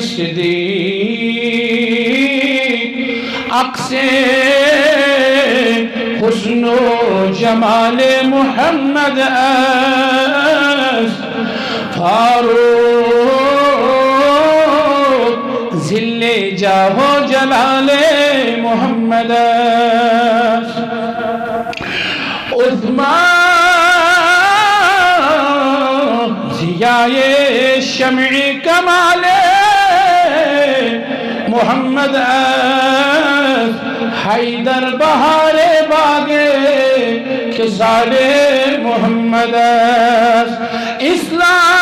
सिद्दीक अक्से हुस्नो जमाले मोहम्मद फारूक जिल्ले जाहो जलाले मोहम्मद उस्मान जियाए शम्'i कमाले मोहम्मद हैदर बहारे बागे खिसाले मोहम्मद इस्लाम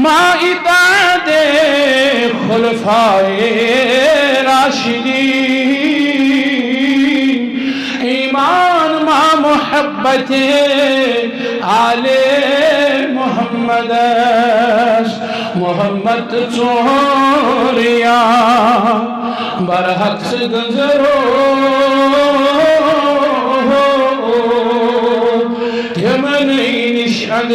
माइदा दे खुलफाए राशिदीन ईमान मा मोहब्बत आले मोहम्मद मोहम्मद चोरिया बरहक से गुजरो यमनी निशान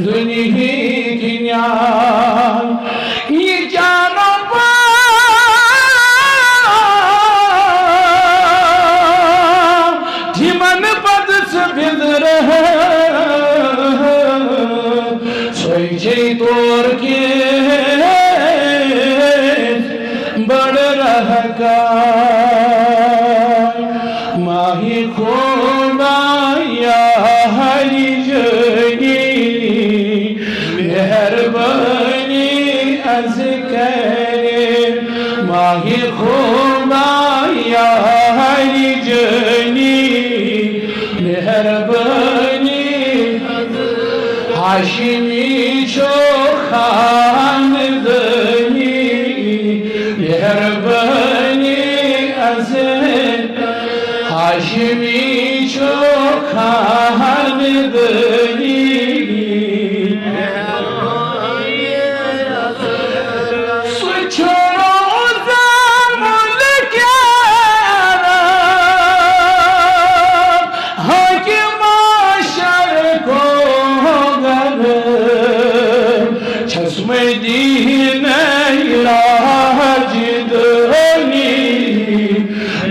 दुनिया की न्याय ये जानो मन पद से बिदर सोई तोर के बड़ रहका माही खोबाया हरी जगी मेहरबानी अज करे माही खोबाया हरी जगी मेहरबानी हाशिमी शो खानदनी मेहरबानी अज़ हाशिमी शो खानदनी दीन राजिदनी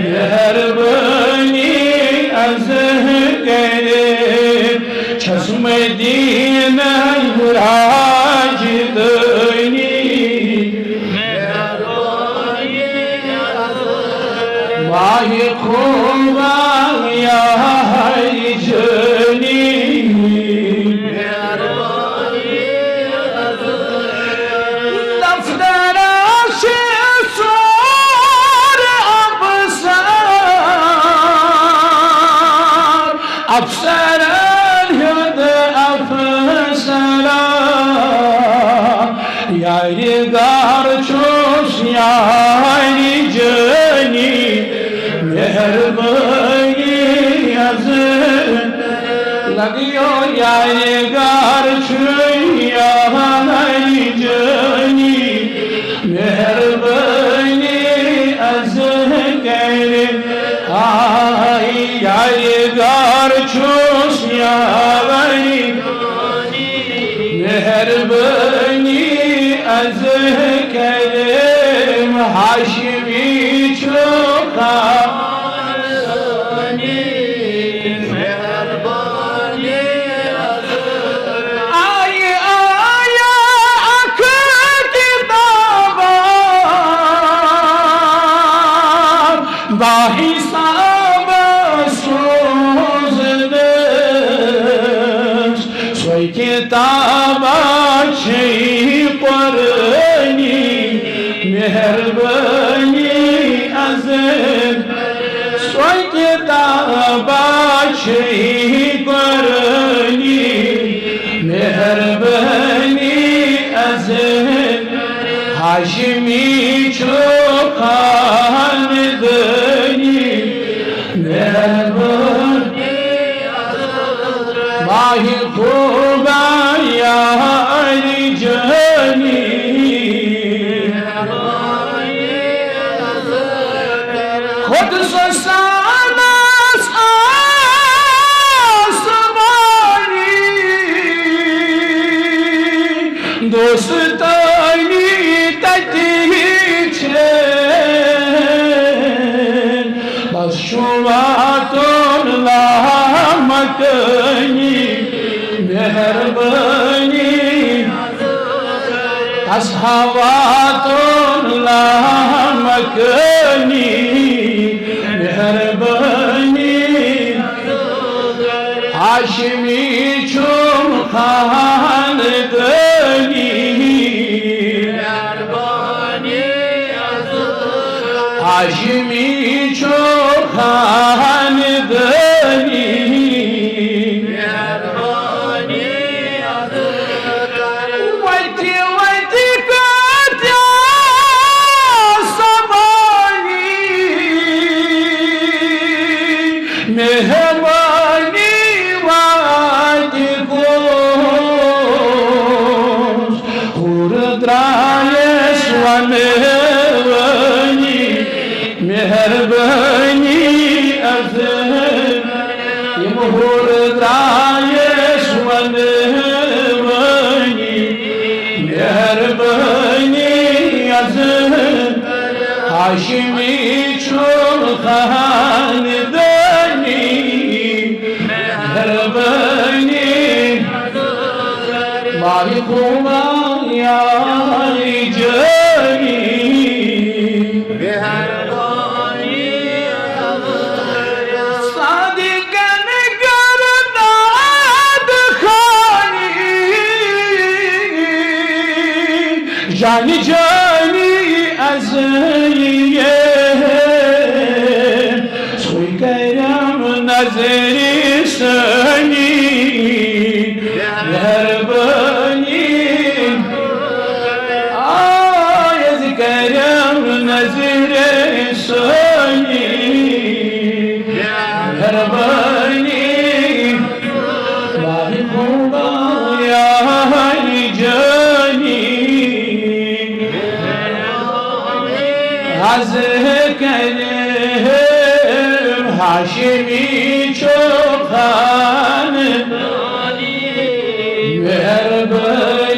मेहरबानी अज़ करे छस्म दीन राजिदनी मेहरबानी माही खोबा या जनी अफसर हद अफसरा यारी गार चोस यारी जनी मेहरबानी अज़ लगियो यारी गार यारी जनी मेहरबानी अज़ करे आई यारी गार यारी मेहरबानी अज़ करे हाशिमी चोखा मेहरबानी आई आया अख किताबा बाही किताबा परनी मेहरबानी अज़ सोई किताबा परनी मेहरबानी अज़ हाशिमी छो खानदनी मेहरबानी माही खोबा यारी जनी खुद से सानस आसमानी مكاني مهرباني أصحابات لا مكاني مهرباني هاشمي چون خاندانی هاشمی چون خاندانی ویتی ویتی کتیا سمانی مهربانی ویتی کش خوردرای سوانه مهربانی ازم یمهور درایش و مهربانی مهربانی ازم هاشمی چون خاندانی مهربانی ماهی خوبان یاری جانی جانی جانی ازیه سوی کرم نظری سنی مهربانی آیز کرم نظری سنی مهربانی ماهی خوبا یاری جانی از کلم هاشمی چون خاندانی مهربانی